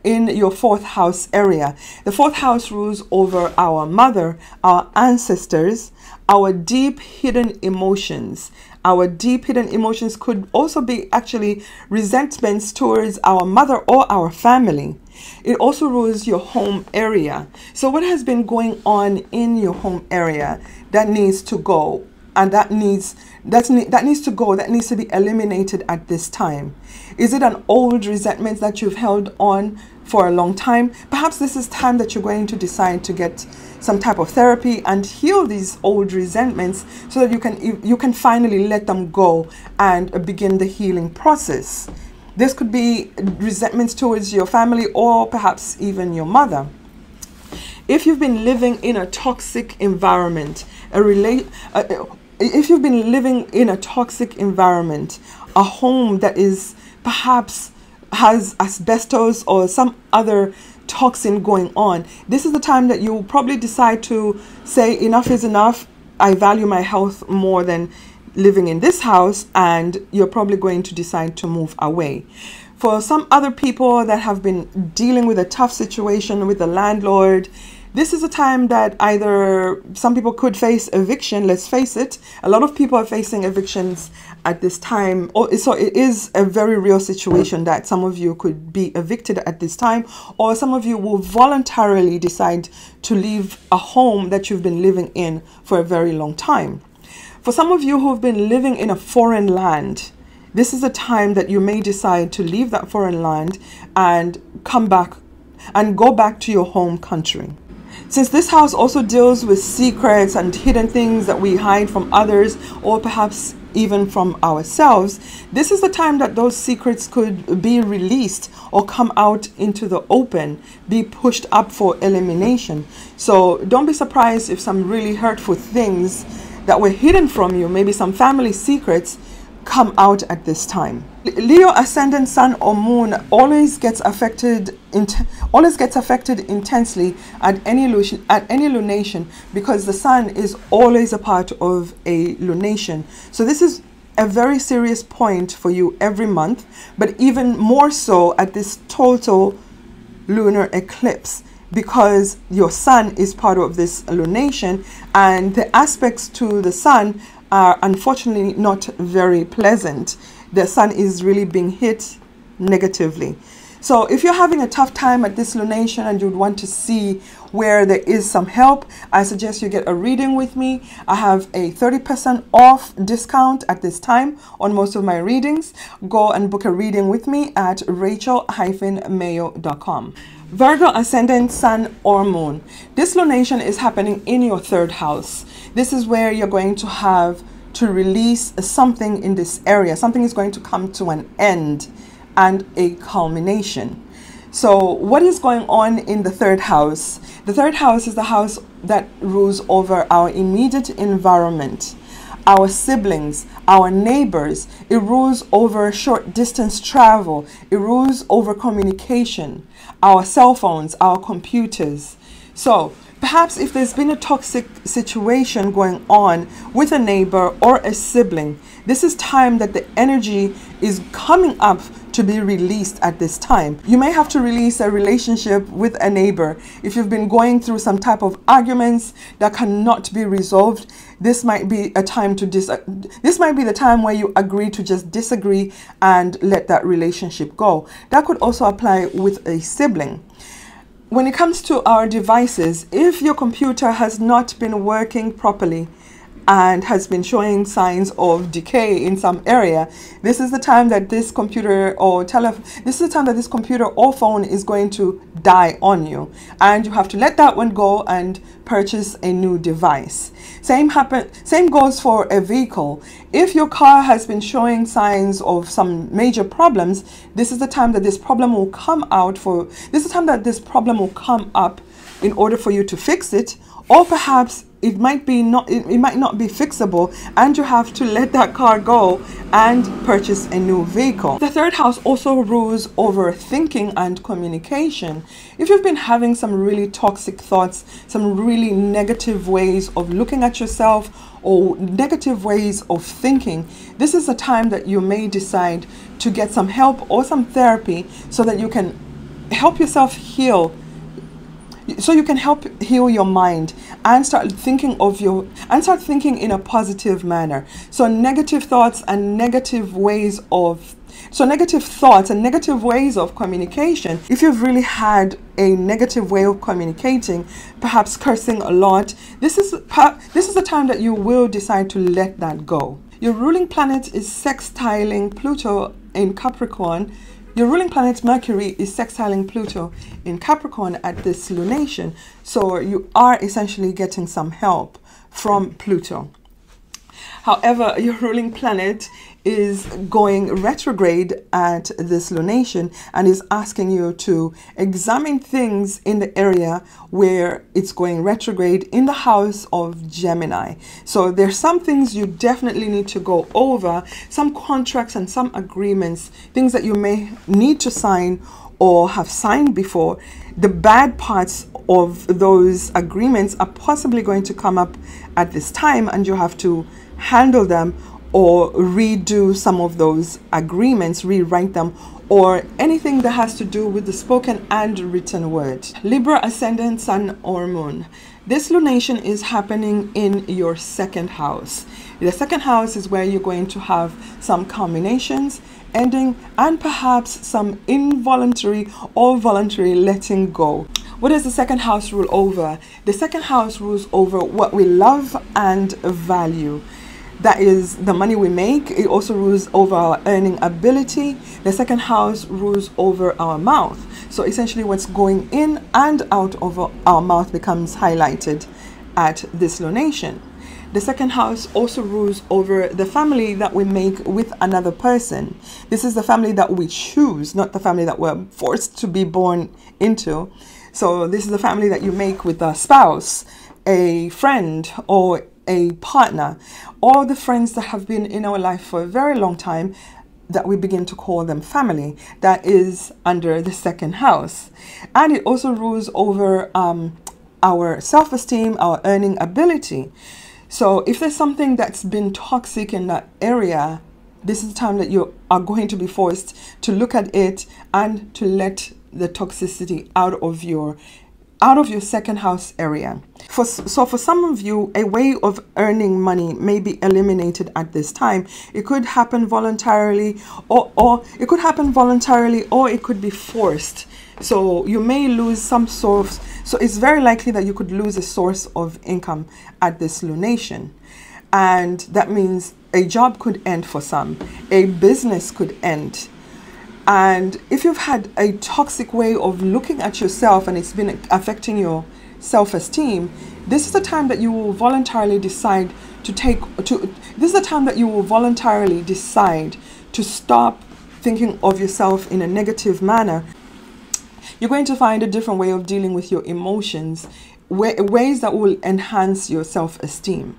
in your 4th house area? The 4th house rules over our mother, our ancestors, our deep hidden emotions. Our deep hidden emotions could also be actually resentments towards our mother or our family. It also rules your home area. So what has been going on in your home area that needs to go, and that needs to be eliminated at this time? Is it an old resentment that you've held on for a long time? Perhaps this is time that you're going to decide to get some type of therapy and heal these old resentments, so that you can finally let them go and begin the healing process. This could be resentments towards your family, or perhaps even your mother. If you've been living in a toxic environment, if you've been living in a toxic environment, a home that is perhaps has asbestos or some other toxin going on, this is the time that you probably decide to say enough is enough. I value my health more than living in this house, and you're probably going to decide to move away. For some other people that have been dealing with a tough situation with the landlord, this is a time that either some people could face eviction. Let's face it, a lot of people are facing evictions at this time. So it is a very real situation that some of you could be evicted at this time, or some of you will voluntarily decide to leave a home that you've been living in for a very long time. For some of you who have been living in a foreign land, this is a time that you may decide to leave that foreign land and come back and go back to your home country. Since this house also deals with secrets and hidden things that we hide from others, or perhaps even from ourselves, this is the time that those secrets could be released or come out into the open, be pushed up for elimination. So don't be surprised if some really hurtful things that were hidden from you, maybe some family secrets, come out at this time. Leo ascendant, sun or moon always gets affected intensely at any lunation, because the sun is always a part of a lunation. So this is a very serious point for you every month, but even more so at this total lunar eclipse, because your sun is part of this lunation, and the aspects to the sun are unfortunately not very pleasant. The sun is really being hit negatively. So if you're having a tough time at this lunation and you'd want to see where there is some help, I suggest you get a reading with me. I have a 30% off discount at this time on most of my readings. Go and book a reading with me at rachel-mayo.com. Virgo ascendant, sun or moon. This lunation is happening in your third house. This is where you're going to have to release something in this area. Something is going to come to an end and a culmination. So what is going on in the third house? The third house is the house that rules over our immediate environment, our siblings, our neighbors. It rules over short distance travel. It rules over communication, our cell phones, our computers. So perhaps if there's been a toxic situation going on with a neighbor or a sibling, this is time that the energy is coming up to be released at this time. You may have to release a relationship with a neighbor. If you've been going through some type of arguments that cannot be resolved, this might be a time to this might be the time where you agree to just disagree and let that relationship go. That could also apply with a sibling. When it comes to our devices, if your computer has not been working properly and has been showing signs of decay in some area, this is the time that this computer or phone is going to die on you, and you have to let that one go and purchase a new device. Same goes for a vehicle. If your car has been showing signs of some major problems, this is the time that this problem will come up in order for you to fix it, or perhaps it might not be fixable, and you have to let that car go and purchase a new vehicle. The third house also rules over thinking and communication. If you've been having some really toxic thoughts, some really negative ways of looking at yourself or negative ways of thinking, this is a time that you may decide to get some help or some therapy so that you can help yourself heal. So you can help heal your mind and start thinking in a positive manner. So negative thoughts and negative ways of communication. If you've really had a negative way of communicating, perhaps cursing a lot, this is the time that you will decide to let that go. Your ruling planet is sextiling Pluto in Capricorn. Your ruling planet Mercury is sextiling Pluto in Capricorn at this lunation. So you are essentially getting some help from Pluto. However, your ruling planet is going retrograde at this lunation and is asking you to examine things in the area where it's going retrograde in the house of Gemini. So there's some things you definitely need to go over, some contracts and some agreements, things that you may need to sign or have signed before. The bad parts of those agreements are possibly going to come up at this time, and you have to handle them or redo some of those agreements, rewrite them, or anything that has to do with the spoken and written word. Libra ascendant, sun or moon. This lunation is happening in your second house. The second house is where you're going to have some culminations, ending, and perhaps some involuntary or voluntary letting go. What does the second house rule over? The second house rules over what we love and value. That is the money we make. It also rules over our earning ability. The second house rules over our mouth. So essentially what's going in and out of our mouth becomes highlighted at this lunation. The second house also rules over the family that we make with another person. This is the family that we choose, not the family that we're forced to be born into. So this is the family that you make with a spouse, a friend, or a partner, or the friends that have been in our life for a very long time, that we begin to call them family. That is under the second house. And it also rules over our self-esteem, our earning ability. So if there's something that's been toxic in that area, this is the time that you are going to be forced to look at it and to let the toxicity out of your second house area. So for some of you, a way of earning money may be eliminated at this time. It could happen voluntarily, or it could happen voluntarily, or it could be forced. So you may lose some source. So it's very likely that you could lose a source of income at this lunation. And that means a job could end for some, a business could end. And if you've had a toxic way of looking at yourself and it's been affecting your self-esteem, this is the time that you will voluntarily decide to stop thinking of yourself in a negative manner. You're going to find a different way of dealing with your emotions, ways that will enhance your self-esteem.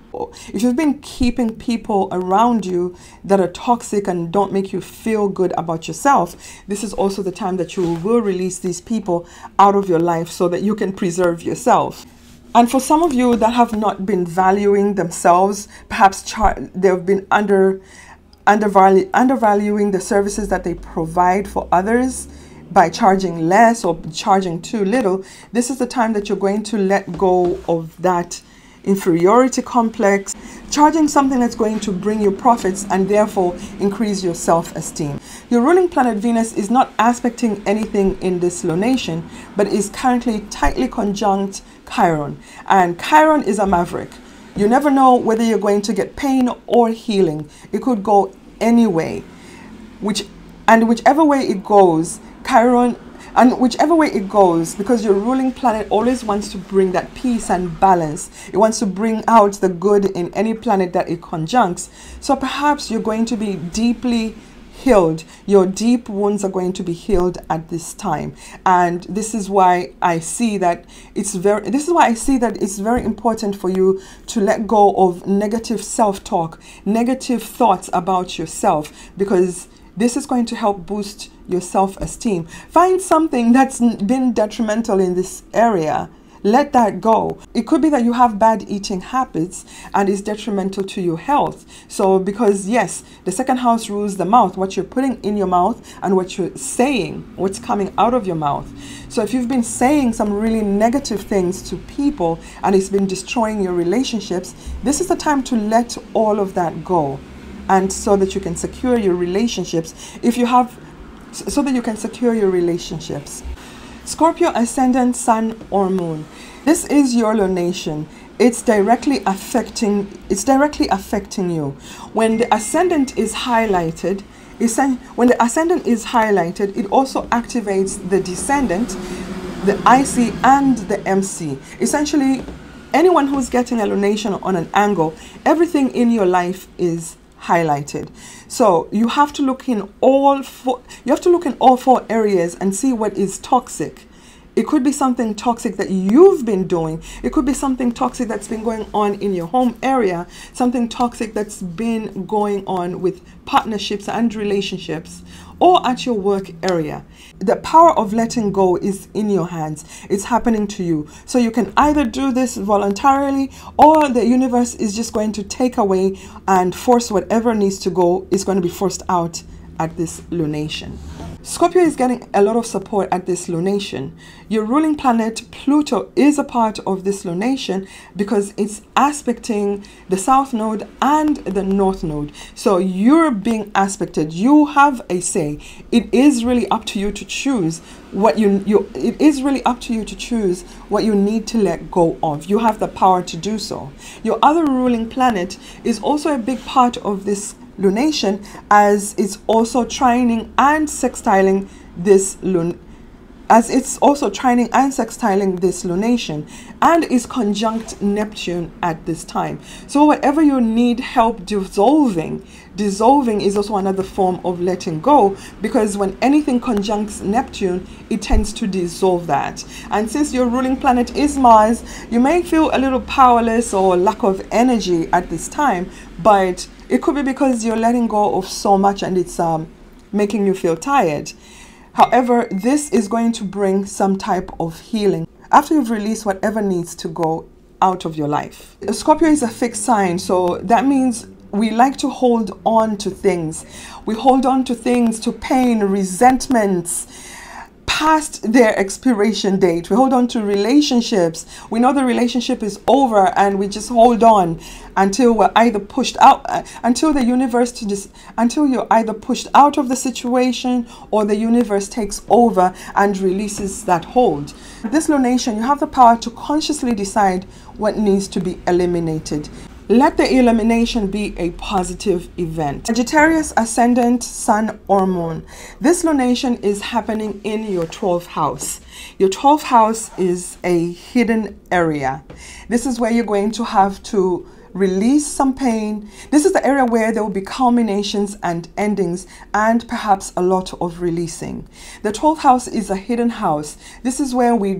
If you've been keeping people around you that are toxic and don't make you feel good about yourself, this is also the time that you will release these people out of your life so that you can preserve yourself. And for some of you that have not been valuing themselves, perhaps they've been undervaluing the services that they provide for others by charging less or charging too little, this is the time that you're going to let go of that inferiority complex, charging something that's going to bring you profits and therefore increase your self-esteem. Your ruling planet Venus is not aspecting anything in this lunation, but is currently tightly conjunct Chiron. And Chiron is a maverick. You never know whether you're going to get pain or healing. It could go any way. Whichever way it goes, because your ruling planet always wants to bring that peace and balance. It wants to bring out the good in any planet that it conjuncts. So perhaps you're going to be deeply healed. Your deep wounds are going to be healed at this time. And this is why I see that it's very important for you to let go of negative self-talk, negative thoughts about yourself, because this is going to help boost your self-esteem. Find something that's been detrimental in this area. Let that go. It could be that you have bad eating habits and is detrimental to your health. So because yes, the second house rules the mouth, what you're putting in your mouth and what you're saying, what's coming out of your mouth. So if you've been saying some really negative things to people and it's been destroying your relationships, this is the time to let all of that go. And so that you can secure your relationships. Scorpio ascendant, sun or moon. This is your lunation. It's directly affecting you. When the ascendant is highlighted, it also activates the descendant, the IC and the MC. Essentially, anyone who's getting a lunation on an angle, everything in your life is highlighted. So you have to look in all four areas and see what is toxic. It could be something toxic that you've been doing. It could be something toxic that's been going on in your home area, something toxic that's been going on with partnerships and relationships, or at your work area. The power of letting go is in your hands. It's happening to you. So you can either do this voluntarily, or the universe is just going to take away and force whatever needs to go is going to be forced out at this lunation. Scorpio is getting a lot of support at this lunation. Your ruling planet Pluto is a part of this lunation because it's aspecting the South Node and the North Node. So you're being aspected. You have a say. It is really up to you to choose what you need to let go of. You have the power to do so. Your other ruling planet is also a big part of this lunation, as it's also trining and sextiling this as it's also trining and sextiling this lunation, and is conjunct Neptune at this time. So whatever you need help dissolving is also another form of letting go, because when anything conjuncts Neptune, it tends to dissolve that. And since your ruling planet is Mars, you may feel a little powerless or lack of energy at this time, but it could be because you're letting go of so much and it's making you feel tired. However, this is going to bring some type of healing after you've released whatever needs to go out of your life. Scorpio is a fixed sign, so that means we like to hold on to things. We hold on to things, to pain, resentments, past their expiration date. We hold on to relationships. We know the relationship is over and we just hold on until we're either pushed out, until the universe until you're either pushed out of the situation or the universe takes over and releases that hold. This lunation, you have the power to consciously decide what needs to be eliminated. Let the elimination be a positive event. Sagittarius, ascendant, sun, or moon. This lunation is happening in your 12th house. Your 12th house is a hidden area. This is where you're going to have to release some pain. This is the area where there will be culminations and endings, and perhaps a lot of releasing. The 12th house is a hidden house. This is where we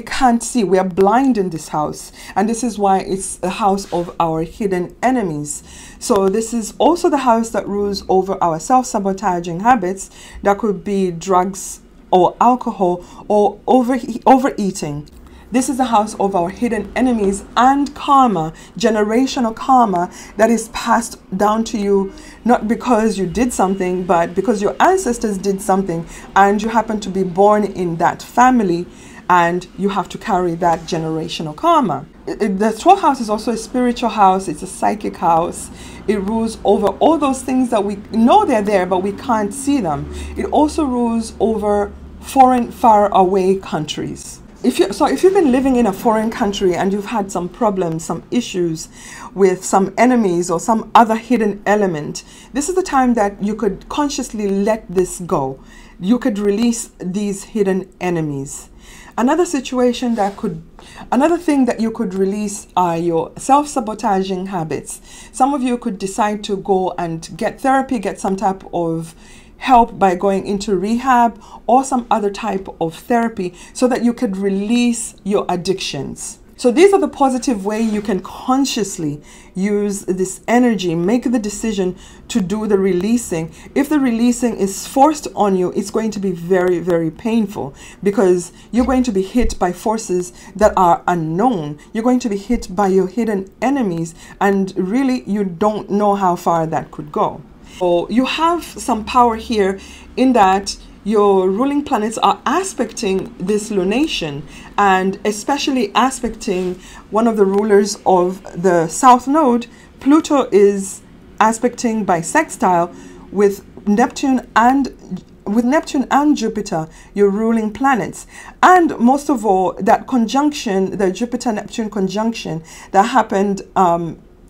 can't see. We are blind in this house, and this is why it's the house of our hidden enemies. So this is also the house that rules over our self-sabotaging habits. That could be drugs or alcohol or overeating. This is the house of our hidden enemies and karma, generational karma that is passed down to you, not because you did something, but because your ancestors did something and you happen to be born in that family, and you have to carry that generational karma. The 12th house is also a spiritual house. It's a psychic house. It rules over all those things that we know they're there, but we can't see them. It also rules over foreign, far away countries. If you've been living in a foreign country and you've had some problems, some issues with some enemies or some other hidden element, this is the time that you could consciously let this go. You could release these hidden enemies. Another thing that you could release are your self-sabotaging habits. Some of you could decide to go and get therapy, get some type of help by going into rehab or some other type of therapy so that you could release your addictions. So these are the positive way you can consciously use this energy, make the decision to do the releasing. If the releasing is forced on you, it's going to be very, very painful, because you're going to be hit by forces that are unknown. You're going to be hit by your hidden enemies, and really you don't know how far that could go. So you have some power here in that your ruling planets are aspecting this lunation, and especially aspecting one of the rulers of the South Node. Pluto is aspecting by sextile with Neptune and Jupiter, your ruling planets. And most of all, that conjunction, the Jupiter-Neptune conjunction that happened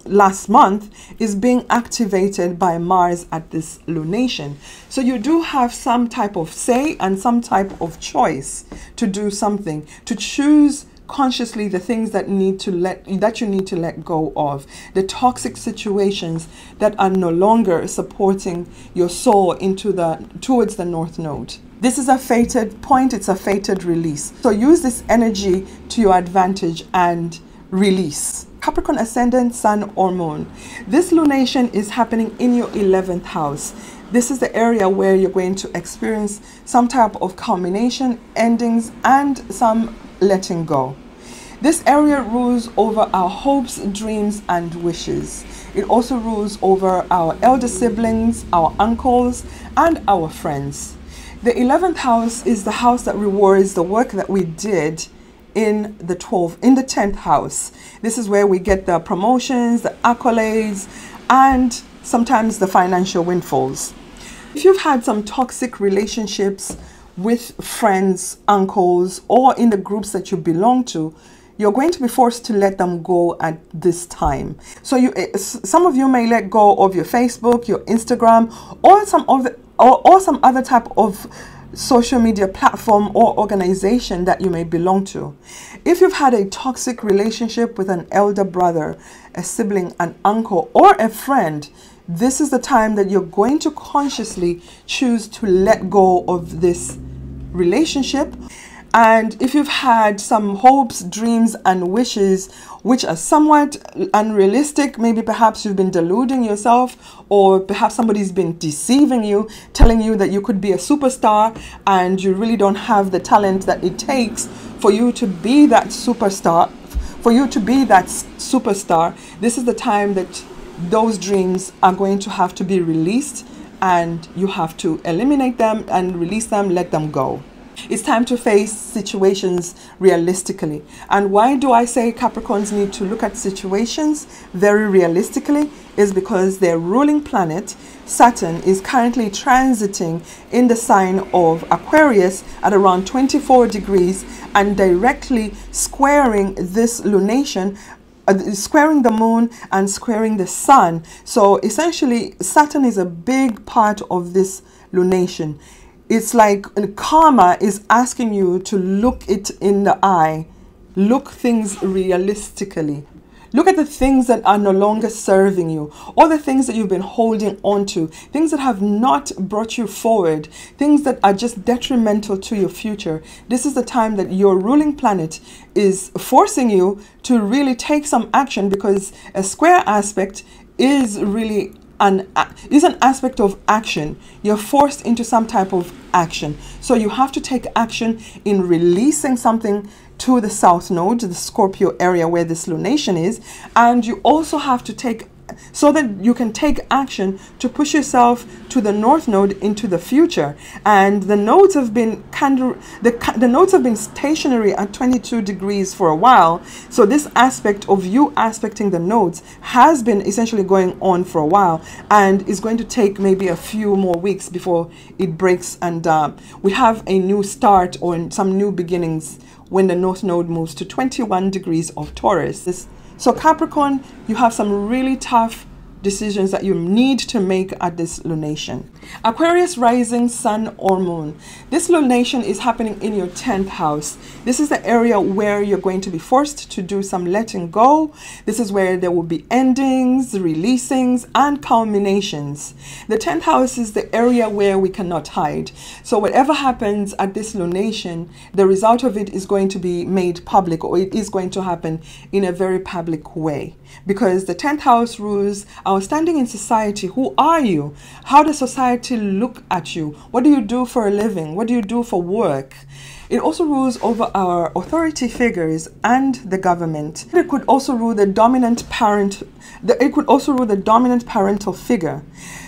last month, is being activated by Mars at this lunation. So you do have some type of say and some type of choice to do something, to choose consciously the things that you need to let go of, the toxic situations that are no longer supporting your soul towards the North Node. This is a fated point, it's a fated release. So use this energy to your advantage and release. Capricorn, ascendant, sun, or moon. This lunation is happening in your 11th house. This is the area where you're going to experience some type of culmination, endings, and some letting go. This area rules over our hopes, dreams, and wishes. It also rules over our elder siblings, our uncles, and our friends. The 11th house is the house that rewards the work that we did in the 10th house. This is where we get the promotions, the accolades, and sometimes the financial windfalls. If you've had some toxic relationships with friends, uncles, or in the groups that you belong to, you're going to be forced to let them go at this time. So some of you may let go of your Facebook, your Instagram, or some other type of social media platform or organization that you may belong to. If you've had a toxic relationship with an elder brother, a sibling, an uncle, or a friend, this is the time that you're going to consciously choose to let go of this relationship. And if you've had some hopes, dreams, and wishes which are somewhat unrealistic, maybe perhaps you've been deluding yourself, or perhaps somebody's been deceiving you, telling you that you could be a superstar and you really don't have the talent that it takes for you to be that superstar, this is the time that those dreams are going to have to be released, and you have to eliminate them and release them, let them go. It's time to face situations realistically. And why do I say Capricorns need to look at situations very realistically? Is because their ruling planet, Saturn, is currently transiting in the sign of Aquarius at around 24 degrees and directly squaring this lunation, squaring the moon and squaring the sun. So essentially, Saturn is a big part of this lunation. It's like karma is asking you to look it in the eye, look things realistically. Look at the things that are no longer serving you, or the things that you've been holding on to, things that have not brought you forward, things that are just detrimental to your future. This is the time that your ruling planet is forcing you to really take some action, because a square aspect is really an aspect of action. You're forced into some type of action. So you have to take action in releasing something to the South Node, the Scorpio area where this lunation is. And you also have to take, so that you can take action to push yourself to the North Node into the future. And the nodes have been the nodes have been stationary at 22 degrees for a while. So this aspect of you aspecting the nodes has been essentially going on for a while, and is going to take maybe a few more weeks before it breaks, and we have a new start or some new beginnings when the North Node moves to 21 degrees of Taurus. So Capricorn, you have some really tough decisions that you need to make at this lunation. Aquarius rising, sun or moon. This lunation is happening in your 10th house. This is the area where you're going to be forced to do some letting go. This is where there will be endings, releasings, and culminations. The 10th house is the area where we cannot hide. So whatever happens at this lunation, the result of it is going to be made public, or it is going to happen in a very public way. Because the 10th house rules our standing in society. Who are you? How does society look at you? What do you do for a living? What do you do for work? It also rules over our authority figures and the government. It could also rule the dominant parent. It could also rule the dominant parental figure.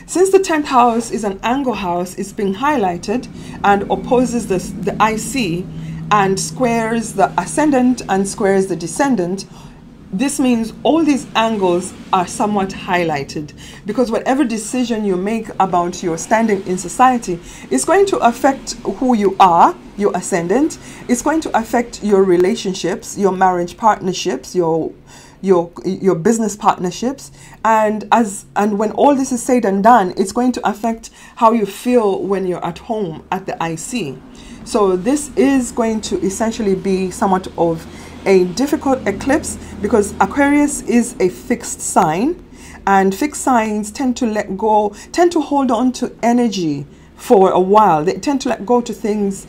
Since the 10th house is an angle house, it's being highlighted and opposes the IC and squares the ascendant and squares the descendant. This means all these angles are somewhat highlighted, because whatever decision you make about your standing in society is going to affect who you are, your ascendant. It's going to affect your relationships, your marriage partnerships, your business partnerships, and when all this is said and done, it's going to affect how you feel when you're at home at the IC. So this is going to essentially be somewhat of a difficult eclipse, because Aquarius is a fixed sign, and fixed signs tend to let go, tend to hold on to energy for a while. They tend to let go to things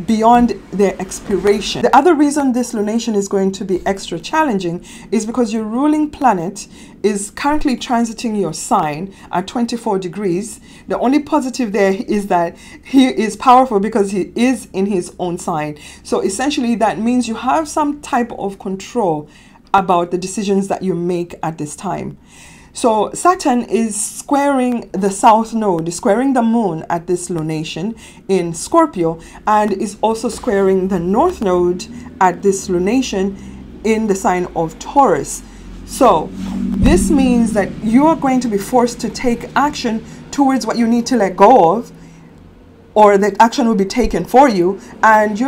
beyond their expiration. The other reason this lunation is going to be extra challenging is because your ruling planet is currently transiting your sign at 24 degrees. The only positive there is that he is powerful because he is in his own sign. So essentially that means you have some type of control about the decisions that you make at this time. So Saturn is squaring the South Node, squaring the moon at this lunation in Scorpio, and is also squaring the North Node at this lunation in the sign of Taurus. So this means that you are going to be forced to take action towards what you need to let go of or that action will be taken for you, and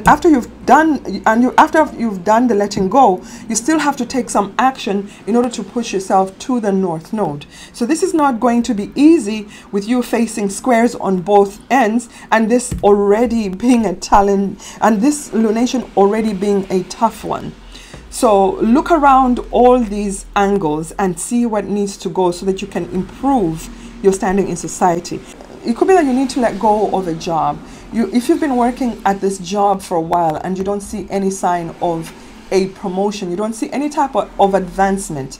after you've done the letting go, you still have to take some action in order to push yourself to the North Node. So this is not going to be easy with you facing squares on both ends, and this already being a challenge, and this lunation already being a tough one. So look around all these angles and see what needs to go so that you can improve your standing in society. It could be that you need to let go of a job. If you've been working at this job for a while and you don't see any sign of a promotion, you don't see any type of advancement,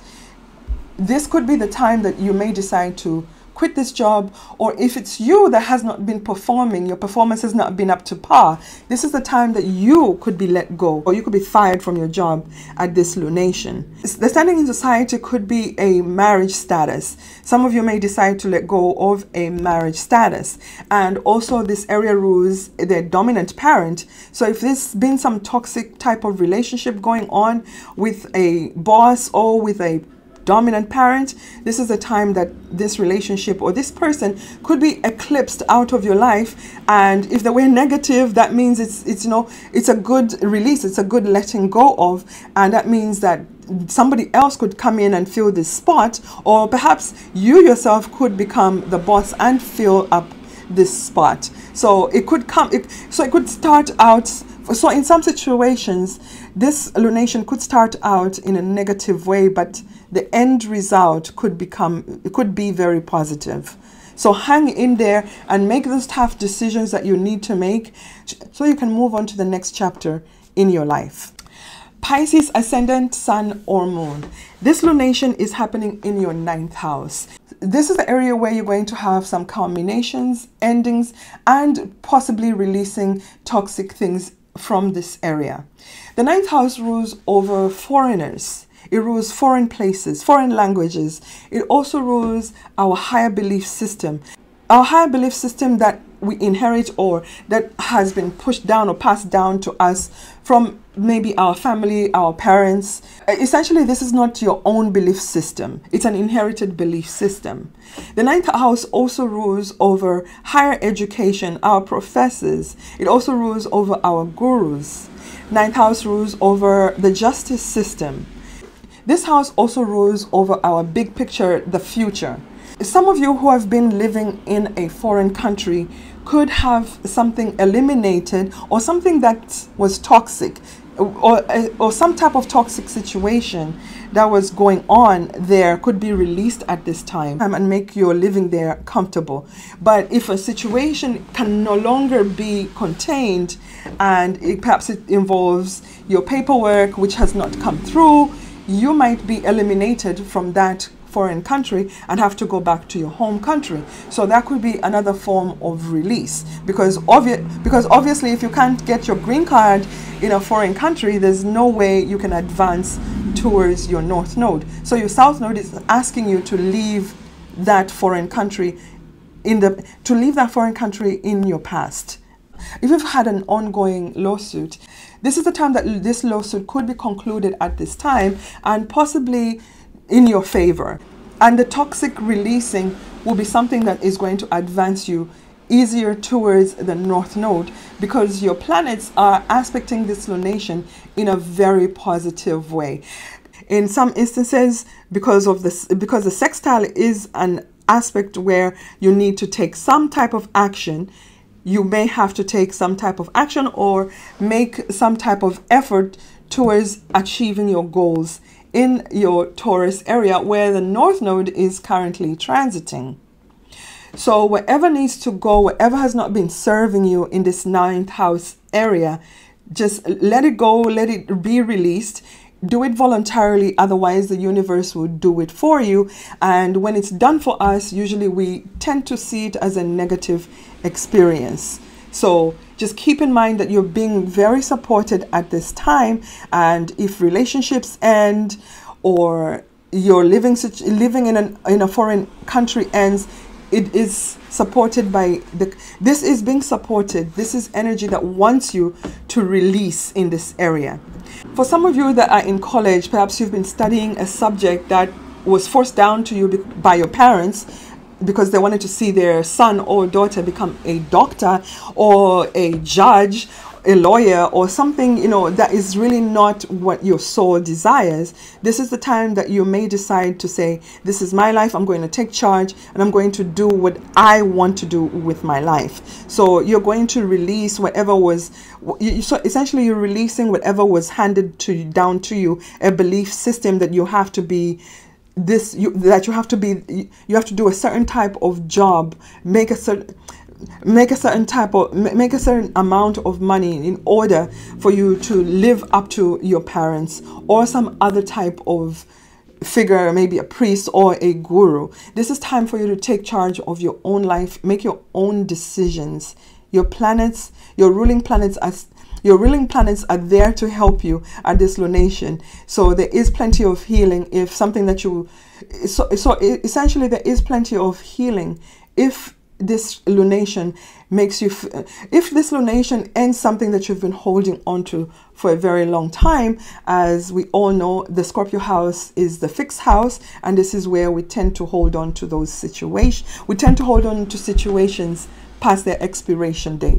this could be the time that you may decide to quit this job. Or if it's you that has not been performing, your performance has not been up to par, this is the time that you could be let go, or you could be fired from your job at this lunation. The standing in society could be a marriage status. Some of you may decide to let go of a marriage status. And also this area rules the dominant parent. So if there's been some toxic type of relationship going on with a boss or with a dominant parent, this is the time that this relationship or this person could be eclipsed out of your life. And if they were negative, that means it's a good release, it's a good letting go of, and that means that somebody else could come in and fill this spot, or perhaps you yourself could become the boss and fill up this spot. So it could start out. So in some situations, this lunation could start out in a negative way, but the end result could be very positive. So hang in there and make those tough decisions that you need to make so you can move on to the next chapter in your life. Pisces, ascendant, sun, or moon. This lunation is happening in your 9th house. This is the area where you're going to have some culminations, endings, and possibly releasing toxic things from this area. The 9th house rules over foreigners. It rules foreign places, foreign languages. It also rules our higher belief system. Our higher belief system that we inherit, or that has been pushed down or passed down to us from maybe our family, our parents. Essentially, this is not your own belief system. It's an inherited belief system. The 9th house also rules over higher education, our professors. It also rules over our gurus. 9th house rules over the justice system. This house also rules over our big picture, the future. Some of you who have been living in a foreign country could have something eliminated, or something that was toxic, or some type of toxic situation that was going on there could be released at this time and make your living there comfortable. But if a situation can no longer be contained, and perhaps it involves your paperwork which has not come through, you might be eliminated from that foreign country and have to go back to your home country. So that could be another form of release, because obviously if you can't get your green card in a foreign country, there's no way you can advance towards your North Node. So your South Node is asking you to leave that foreign country in your past. If you've had an ongoing lawsuit, this is the time that this lawsuit could be concluded at this time, and possibly in your favor. And the toxic releasing will be something that is going to advance you easier towards the North Node, because your planets are aspecting this lunation in a very positive way. In some instances, because the sextile is an aspect where you need to take some type of action, you may have to take some type of action or make some type of effort towards achieving your goals in your Taurus area, where the North Node is currently transiting. So whatever needs to go, whatever has not been serving you in this 9th house area, just let it go, let it be released. Do it voluntarily, otherwise the universe will do it for you. And when it's done for us, usually we tend to see it as a negative experience. So just keep in mind that you're being very supported at this time. And if relationships end, or you're living in a foreign country ends, it is supported by this is being supported. This is energy that wants you to release in this area. For some of you that are in college, perhaps you've been studying a subject that was forced down to you by your parents, because they wanted to see their son or daughter become a doctor or a judge, a lawyer, or something, you know, that is really not what your soul desires. This is the time that you may decide to say, this is my life, I'm going to take charge, and I'm going to do what I want to do with my life. So you're going to release whatever was, so essentially you're releasing whatever was handed to you, down to you, a belief system that you have to be this, that you have to be, you have to do a certain type of job, make a certain amount of money in order for you to live up to your parents, or some other type of figure, maybe a priest or a guru. This is time for you to take charge of your own life, make your own decisions. Your planets, your ruling planets are there to help you at this lunation. So there is plenty of healing if something that you, so essentially there is plenty of healing if this lunation makes you, if this lunation ends something that you've been holding on to for a very long time. As we all know, the Scorpio house is the fixed house, and this is where we tend to hold on to those situations. We tend to hold on to situations past their expiration date.